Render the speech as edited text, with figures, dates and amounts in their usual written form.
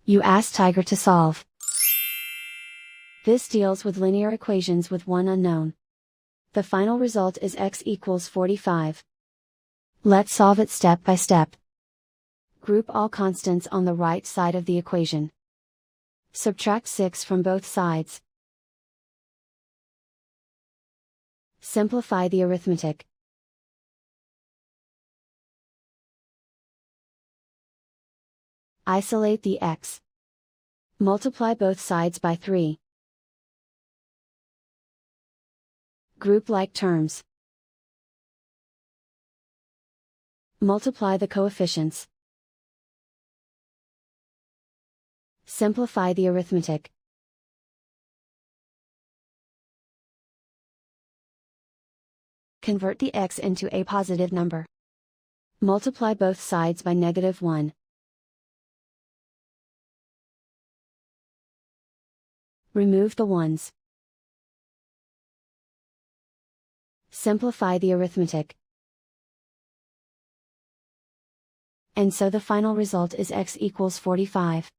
You ask Tiger to solve. This deals with linear equations with one unknown. The final result is x equals 45. Let's solve it step by step. Group all constants on the right side of the equation. Subtract 6 from both sides. Simplify the arithmetic. Isolate the x. Multiply both sides by 3. Group like terms. Multiply the coefficients. Simplify the arithmetic. Convert the x into a positive number. Multiply both sides by -1. Remove the ones. Simplify the arithmetic. And so the final result is x equals 45.